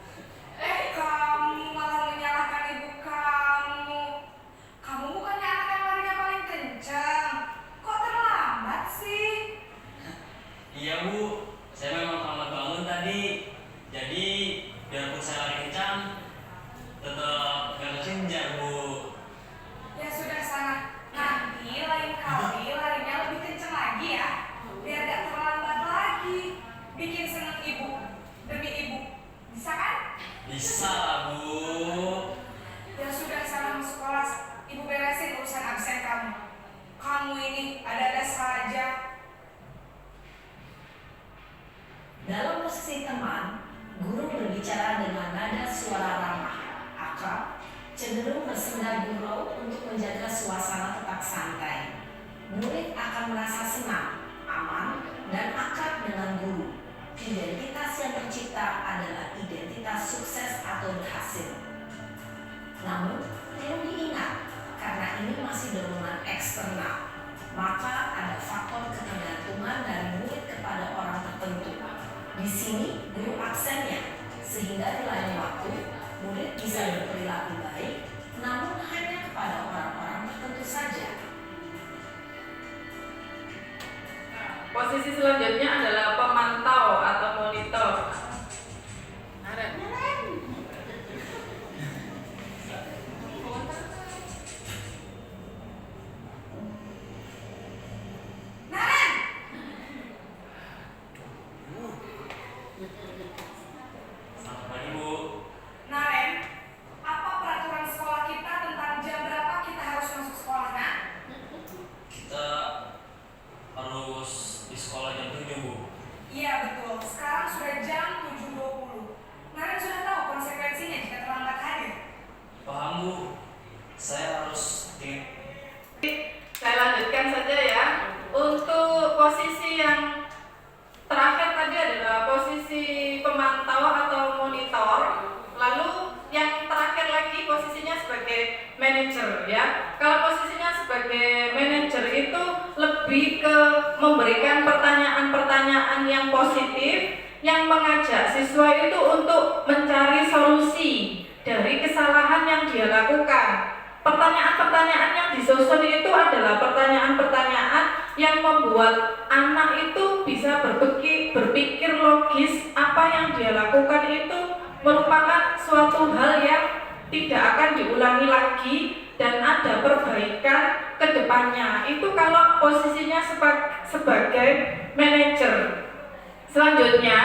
Kamu malah menyalahkan ibu kamu. Kamu bukannya anak yang larinya paling kencang. Kok terlambat sih? Iya, Bu. Saya memang terlambat bangun tadi. Jadi, biarpun saya lari kencang, tetap gak kesenjar, Bu. Ya sudah sana. Nanti lain kali larinya lebih kencang lagi ya. Biar gak terlambat lagi. Bikin seneng ibu. Demi ibu. Bisa kan? Bisa lah, Bu. Ya sudah sana masuk kelas. Ibu beresin urusan absen kamu. Kamu ini ada-ada saja. Dalam posisi teman, guru berbicara dengan nada suara ramah, akrab, cenderung bersenda gurau untuk menjaga suasana tetap santai. Murid akan merasa senang, aman, dan akrab dengan guru. Identitas yang tercipta adalah identitas sukses atau berhasil. Namun, perlu diingat, karena ini masih dorongan eksternal, maka ada faktor ketergantungan dari murid kepada orang tertentu. Di sini, guru aksennya, sehingga di lain waktu, murid bisa berperilaku baik, namun hanya kepada orang-orang tertentu saja. Posisi selanjutnya adalah pemantau atau monitor. Naren! Selamat pagi, Bu. Naren, apa peraturan sekolah kita tentang jam berapa kita harus masuk sekolah, nak? Kita harus di sekolah jam 7, Bu. Iya betul, sekarang sudah jam 7.20. Naren sudah tahu konsekuensinya jika terlambat hadir. Paham, Bu. Saya harus Saya lanjutkan saja ya. Untuk posisi yang terakhir tadi adalah posisi pemantau atau monitor. Lalu yang terakhir lagi posisinya sebagai manajer ya. Kalau posisinya sebagai manajer itu lebih ke memberikan pertanyaan-pertanyaan yang positif yang mengajak siswa itu untuk mencari solusi dari kesalahan yang dia lakukan. Pertanyaan-pertanyaan yang disusun itu adalah pertanyaan-pertanyaan yang membuat anak itu bisa berpikir logis apa yang dia lakukan itu merupakan suatu hal yang tidak akan diulangi lagi dan ada perbaikan ke depannya. Itu kalau posisinya sebagai manajer. Selanjutnya,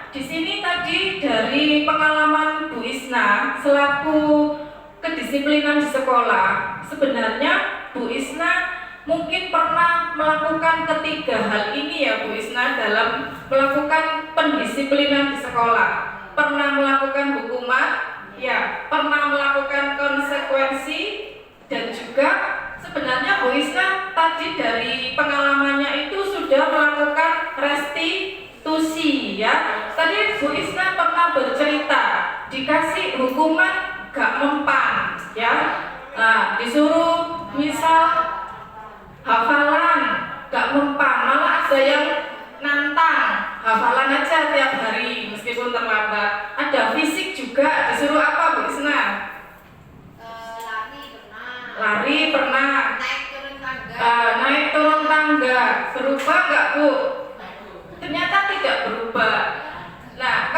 di sini tadi dari pengalaman Bu Isna selaku kedisiplinan di sekolah, sebenarnya Bu Isna mungkin pernah melakukan ketiga hal ini ya Bu Isna dalam melakukan pendisiplinan di sekolah. Pernah melakukan hukuman, ya, pernah melakukan konsekuensi, dan juga sebenarnya Bu Isna tadi dari pengalamannya itu sudah melakukan restitusi ya. Tadi Bu Isna pernah bercerita dikasih hukuman gak mempan ya. Nah, disuruh misal hafalan gak mempan, malah ada yang nantang hafalan aja tiap hari meskipun terlambat. Ada fisik juga disuruh apa Bu Isna? Lari pernah. Naik turun tangga. Berubah nggak Bu? Ternyata tidak berubah. Nah,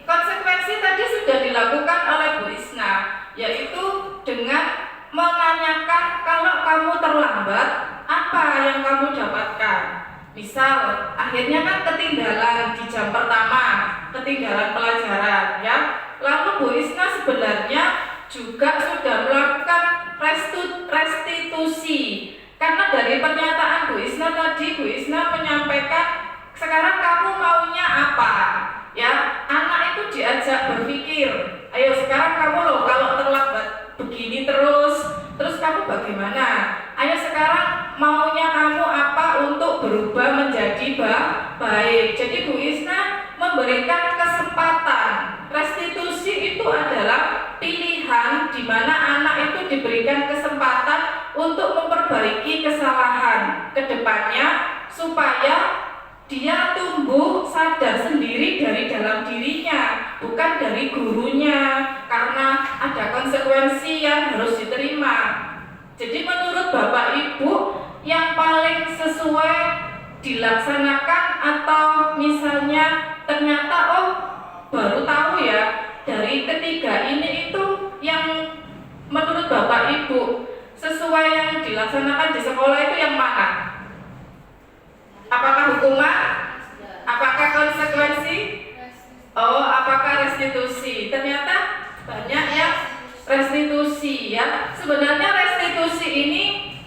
konsekuensi tadi sudah dilakukan oleh Bu Isna, yaitu dengan menanyakan kalau kamu terlambat apa yang kamu dapatkan? Misal, akhirnya kan ketinggalan di jam pertama, ketinggalan pelajaran ya. Lalu Bu Isna sebenarnya juga sudah melakukan restitusi. Karena dari pernyataan Bu Isna tadi, Bu Isna menyampaikan sekarang kamu maunya apa? Ya, anak itu diajak berpikir. Ayo sekarang kamu loh kalau terlambat begini terus kamu bagaimana? Ayo sekarang maunya kamu apa untuk berubah menjadi baik. Jadi Bu Isna memberikan kesempatan. Restitusi itu adalah pilihan di mana anak itu diberikan kesempatan untuk memperbaiki kesalahan ke depannya supaya dia tumbuh sadar sendiri dari dalam dirinya, bukan dari gurunya, karena ada konsekuensi yang harus diterima. Jadi menurut Bapak Ibu, yang paling sesuai dilaksanakan atau misalnya ternyata baru tahu ya dari ketiga ini itu yang menurut Bapak Ibu sesuai yang dilaksanakan di sekolah itu yang mana? Apakah hukuman? Apakah konsekuensi? Apakah restitusi? Ternyata banyak yang restitusi ya. Sebenarnya restitusi ini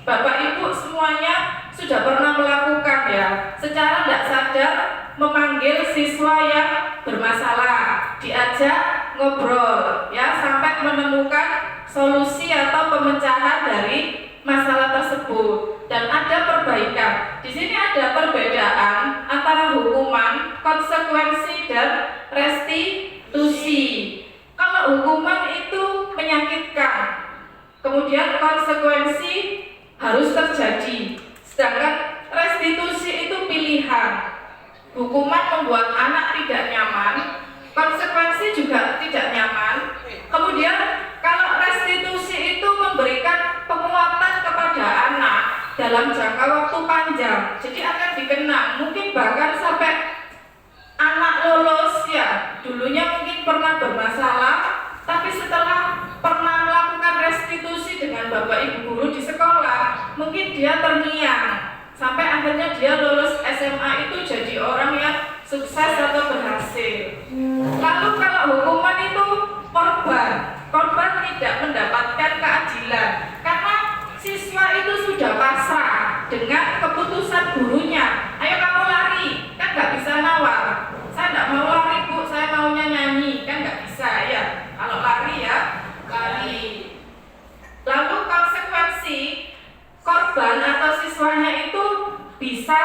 Bapak Ibu semuanya sudah pernah melakukan ya. Secara tidak sadar memanggil siswa yang bermasalah, diajak ngobrol ya sampai menemukan solusi atau pemecahan dari masalah tersebut. Dan ada perbaikan. Di sini ada perbedaan antara hukuman, konsekuensi dan restitusi. Kalau hukuman itu menyakitkan, kemudian konsekuensi harus terjadi. Sedangkan restitusi itu pilihan. Hukuman membuat anak tidak nyaman, konsekuensi juga tidak nyaman. Kemudian kalau restitusi itu memberikan penguatan kepada anak dalam jangka waktu panjang, jadi akan dikenang, mungkin bahkan sampai anak lolos ya. Dulunya mungkin pernah bermasalah, tapi setelah pernah melakukan restitusi dengan Bapak Ibu guru di sekolah, mungkin dia terngiang sampai akhirnya dia lulus SMA itu jadi orang yang sukses atau berhasil. Lalu kalau hukuman itu korban tidak mendapatkan keadilan karena siswa itu sudah pasrah dengan keputusan gurunya. Ayo kamu lari, kan nggak bisa nawar. Saya nggak mau lari Bu, saya maunya nyanyi, kan nggak bisa ya. Kalau lari ya lari. Lalu konsekuensi korban atau siswanya itu bisa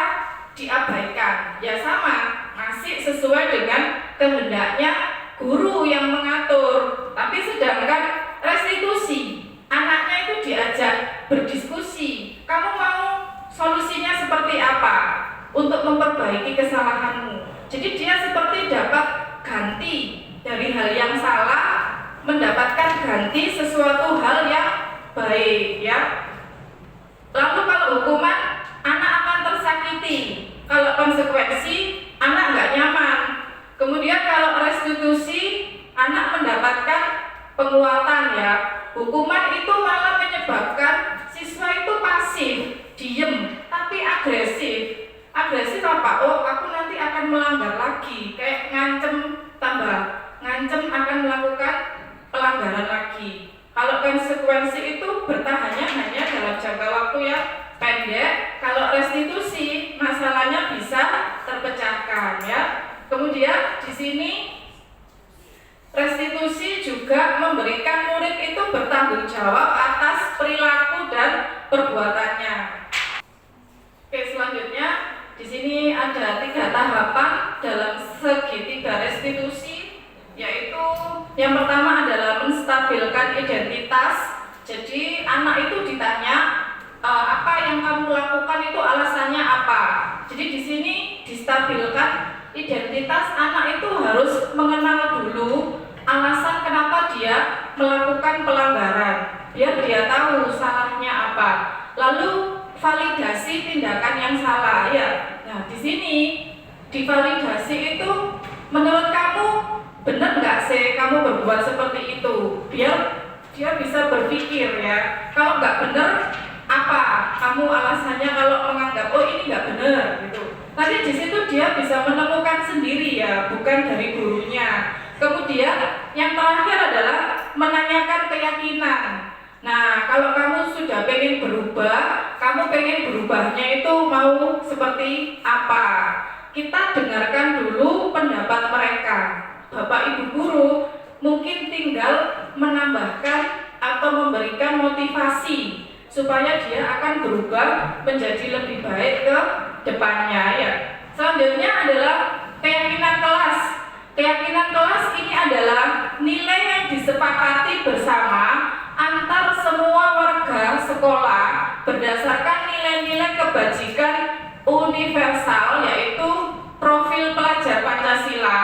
diabaikan. Ya sama, masih sesuai dengan kehendaknya guru yang mengatur. Tapi sedangkan restitusi, anaknya itu diajak berdiskusi. Kamu mau solusinya seperti apa untuk memperbaiki kesalahanmu? Jadi dia seperti dapat ganti dari hal yang salah, mendapatkan ganti sesuatu hal yang baik ya. Lalu kalau hukuman, anak akan tersakiti. Kalau konsekuensi, anak nggak nyaman. Kemudian kalau restitusi, anak mendapatkan penguatan ya. Hukuman itu malah menyebabkan siswa itu pasif, diem, tapi agresif. Agresif apa? Aku nanti akan melanggar lagi. Kayak ngancem akan melakukan pelanggaran lagi. Kalau konsekuensi itu bertahannya hanya dalam jangka waktu yang pendek. Kalau restitusi, masalahnya bisa terpecahkan ya. Kemudian di sini restitusi juga memberikan murid itu bertanggung jawab atas perilaku dan perbuatannya. Oke, selanjutnya di sini ada 3 tahapan dalam segitiga restitusi, yaitu yang pertama adalah menstabilkan identitas. Jadi anak itu ditanya apa yang kamu lakukan itu alasannya apa. Jadi di sini distabilkan identitas. Anak itu harus mengenal dulu alasan kenapa dia melakukan pelanggaran, biar dia tahu salahnya apa. Lalu validasi tindakan yang salah ya. Nah di sini divalidasi itu menurut kamu benar nggak sih kamu berbuat seperti itu, biar dia bisa berpikir ya. Kalau nggak benar, apa kamu alasannya kalau menganggap oh ini nggak benar gitu. Nanti di situ dia bisa menemukan sendiri ya, bukan dari gurunya. Kemudian yang terakhir adalah menanyakan keyakinan. Nah, kalau kamu sudah pengen berubah, kamu pengen berubahnya itu mau seperti apa? Kita dengarkan dulu pendapat mereka. Bapak Ibu guru mungkin tinggal menambahkan atau memberikan motivasi supaya dia akan berubah menjadi lebih baik ke depannya ya. Selanjutnya adalah keyakinan kelas. Keyakinan kelas ini adalah nilai yang disepakati bersama antar semua warga sekolah berdasarkan nilai-nilai kebajikan universal, yaitu profil pelajar Pancasila.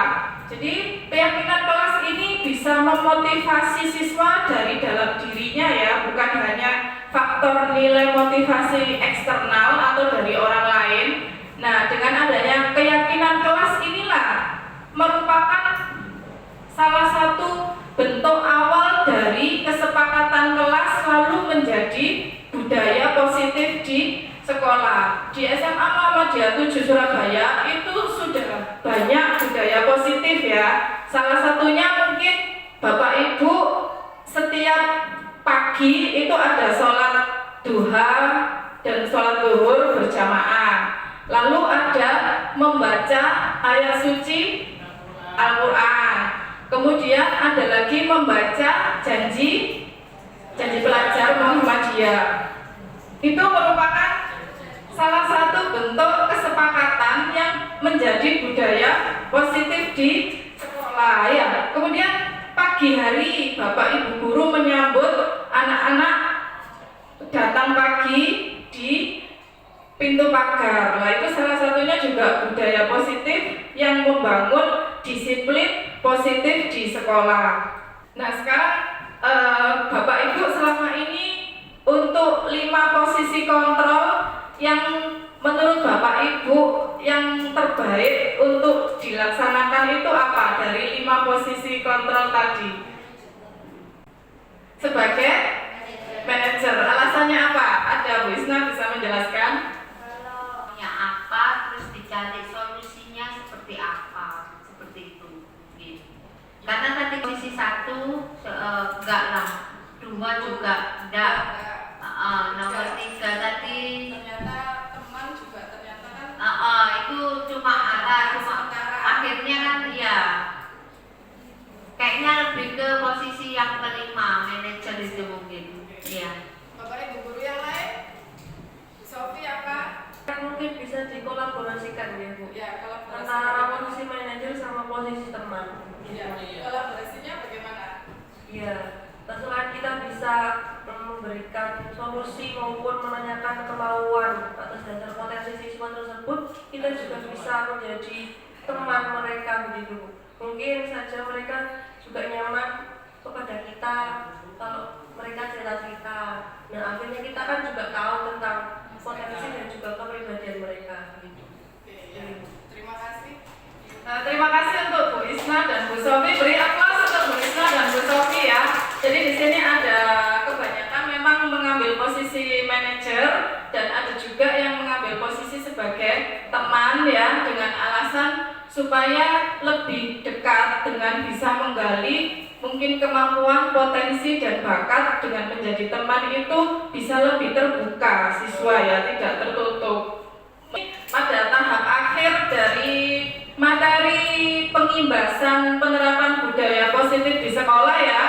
Jadi keyakinan kelas ini bisa memotivasi siswa dari dalam dirinya ya, bukan hanya faktor nilai motivasi eksternal atau dari orang lain. Nah, dengan adanya keyakinan kelas inilah merupakan salah satu bentuk awal dari kesepakatan kelas lalu menjadi budaya positif di sekolah. Di SMA Muhammadiyah 7 Surabaya itu sudah banyak budaya positif ya. Salah satunya mungkin Bapak Ibu setiap pagi itu ada sholat duha dan sholat zuhur berjamaah. Lalu ada membaca ayat suci Al-Quran. Kemudian ada lagi membaca janji pelajar Muhammadiyah. Itu merupakan salah satu bentuk kesepakatan yang menjadi budaya positif di sekolah ya. Kemudian pagi hari Bapak Ibu guru menyambut anak-anak datang pagi di pintu pagar. Nah, itu salah satunya juga budaya positif yang membangun disiplin positif di sekolah. Nah, sekarang Bapak Ibu selama ini untuk 5 posisi kontrol yang menurut Bapak Ibu yang terbaik untuk dilaksanakan itu apa dari 5 posisi kontrol tadi? Sebagai manajer, alasannya apa? Ada Bu Isna bisa menjelaskan? Apa terus dicari solusinya seperti apa, seperti itu gitu. Karena tadi posisi 1 enggak lah, 2 juga enggak, nomor 3 tadi Ternyata teman juga ternyata kan itu cuma akhirnya kan ya kayaknya lebih ke posisi yang kelima, manajer itu mungkin ya. Bapak Ibu guru yang lain? Sofi apa? Mungkin bisa dikolaborasikan ya Bu, Ya, kolaborasi antara posisi manajer sama posisi teman. Ya, kolaborasinya bagaimana? Iya, selain kita bisa memberikan solusi maupun menanyakan kemauan atas dasar potensi siswa tersebut, kita juga bisa menjadi teman mereka begitu. Mungkin saja mereka juga nyaman kepada kita kalau mereka cerita-cerita. Nah, akhirnya kita kan juga tahu tentang potensi dan juga kepribadian mereka gitu. Oke, ya. Terima kasih. Terima kasih untuk Bu Isna dan Bu Sofi. Beri aplaus untuk Bu Isna dan Bu Sofi ya. Jadi di sini ada kebanyakan memang mengambil posisi manajer dan ada juga yang mengambil posisi sebagai teman ya, dengan alasan supaya lebih dekat dengan bisa menggali mungkin kemampuan, potensi dan bakat. Dengan menjadi teman itu bisa lebih terbuka siswa ya, tidak tertutup. Pada tahap akhir dari materi pengimbasan penerapan budaya positif di sekolah ya,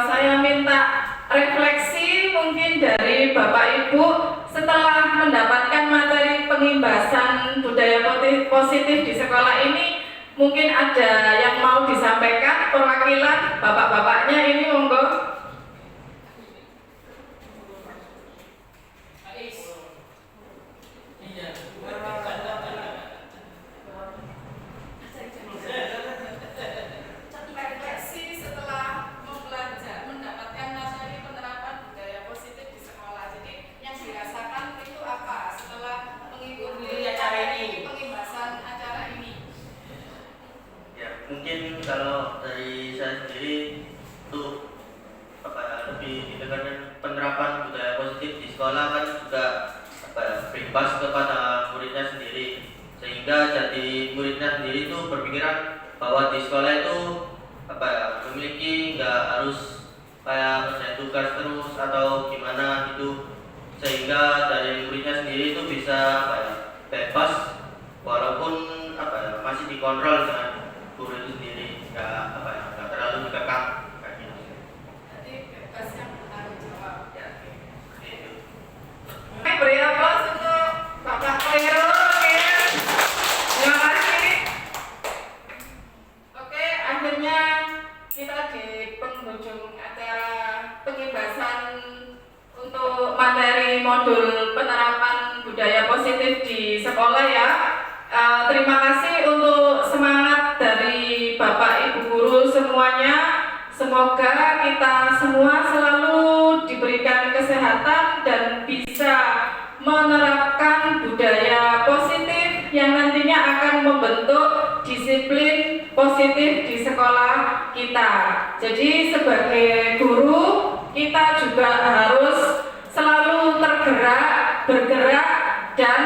saya minta refleksi mungkin dari Bapak Ibu setelah mendapatkan materi pengimbasan budaya positif di sekolah ini. Mungkin ada yang mau disampaikan perwakilan bapak-bapaknya ini, monggo. Refleksi setelah mendapatkan materi penerapan budaya positif di sekolah. Jadi yang dirasakan itu apa setelah mengikuti acara ini, pengimbasan acara ini? Ya, mungkin kalau dari saya sendiri itu bebas kepada muridnya sendiri, sehingga jadi muridnya sendiri itu berpikiran bahwa di sekolah itu memiliki nggak harus kayak ngerjain tugas terus atau gimana gitu, sehingga dari muridnya sendiri itu bisa bebas walaupun masih dikontrol dengan guru itu sendiri, nggak terlalu dikekang kayak gitu. Jadi bebas yang bertanggung jawab. Ya, gitu. Beri aplaus untuk Bapak Khairul. Terima kasih. Oke, akhirnya kita di penghujung acara pengibasan untuk materi modul penerapan budaya positif di sekolah ya. Terima kasih untuk semangat dari Bapak Ibu guru semuanya. Semoga kita semua selalu diberikan kesehatan dan bisa menerapkan budaya positif yang nantinya akan membentuk disiplin positif di sekolah kita. Jadi sebagai guru kita juga harus selalu bergerak dan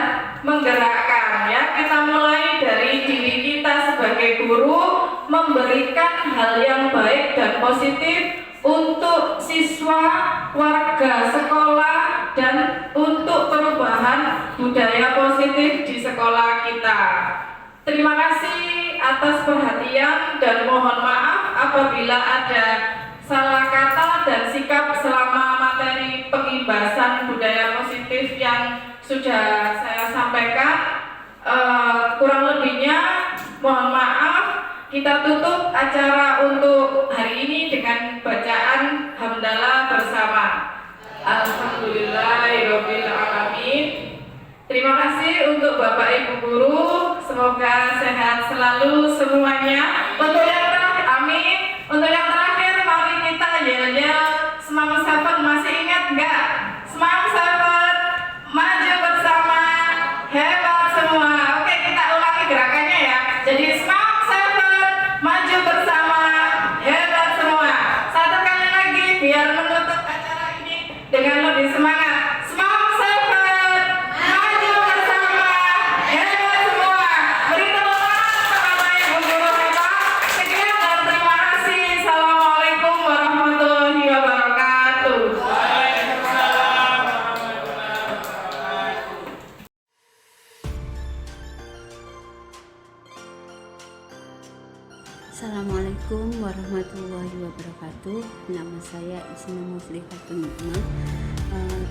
menggerakkan ya. Kita mulai dari diri kita sebagai guru, memberikan hal yang baik dan positif untuk siswa, warga sekolah, dan untuk perubahan budaya positif di sekolah kita. Terima kasih atas perhatian dan mohon maaf apabila ada salah kata dan sikap selama materi pengibasan budaya positif yang sudah saya sampaikan. Kurang lebihnya mohon maaf. Kita tutup acara untuk hari ini dengan bacaan hamdalah bersama. Alhamdulillahirabbil alamin. Terima kasih untuk Bapak Ibu guru. Semoga sehat selalu semuanya. Untuk yang terakhir, amin. Untuk yang terakhir, mari kita yel-yel Semang Seven. Masih ingat enggak? Semang Seven, maju bersama, hebat semua. Oke, kita ulangi gerakannya ya. Jadi Semang Seven, maju bersama, hebat semua. Satu kali lagi biar menutup acara ini dengan lebih semangat. Semang Seven, maju bersama, hebat semua. Beri tepuk tangan sama Ibu guru hebat. Sekian dan terima kasih. Assalamualaikum warahmatullahi wabarakatuh. Assalamualaikum warahmatullahi wabarakatuh. Nama saya Isna Muslihatun Nikmah.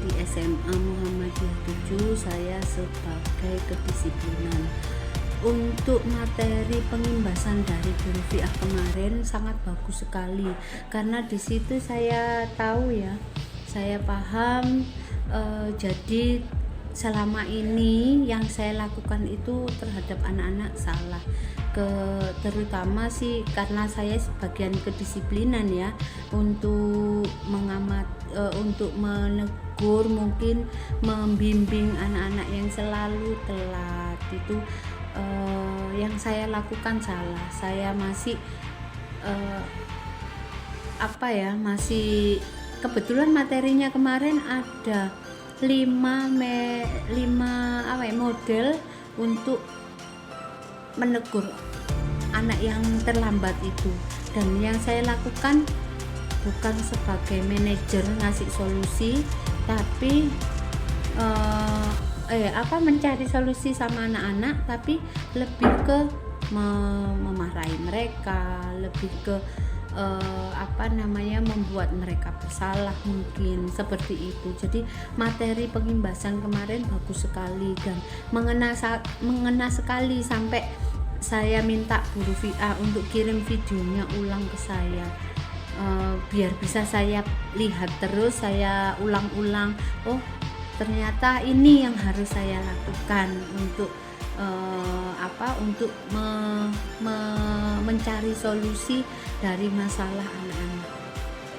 Di SMA Muhammadiyah 7 saya sebagai kedisiplinan. Untuk materi pengimbasan dari guru VIA kemarin sangat bagus sekali, karena di situ saya tahu ya, saya paham. Jadi selama ini yang saya lakukan itu terhadap anak-anak salah, terutama sih karena saya sebagian kedisiplinan ya, untuk untuk menegur, mungkin membimbing anak-anak yang selalu telat itu yang saya lakukan salah. Saya masih masih kebetulan materinya kemarin ada 5 model untuk menegur anak yang terlambat itu, dan yang saya lakukan bukan sebagai manajer ngasih solusi, tapi mencari solusi sama anak-anak, tapi lebih ke memarahi mereka, lebih ke membuat mereka bersalah, mungkin seperti itu. Jadi materi pengimbasan kemarin bagus sekali dan mengena sekali, sampai saya minta guru VIA untuk kirim videonya ulang ke saya, biar bisa saya lihat terus, saya ulang-ulang. Oh, ternyata ini yang harus saya lakukan untuk mencari solusi dari masalah anak-anak.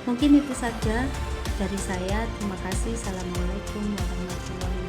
Mungkin itu saja dari saya. Terima kasih. Assalamualaikum warahmatullahi wabarakatuh.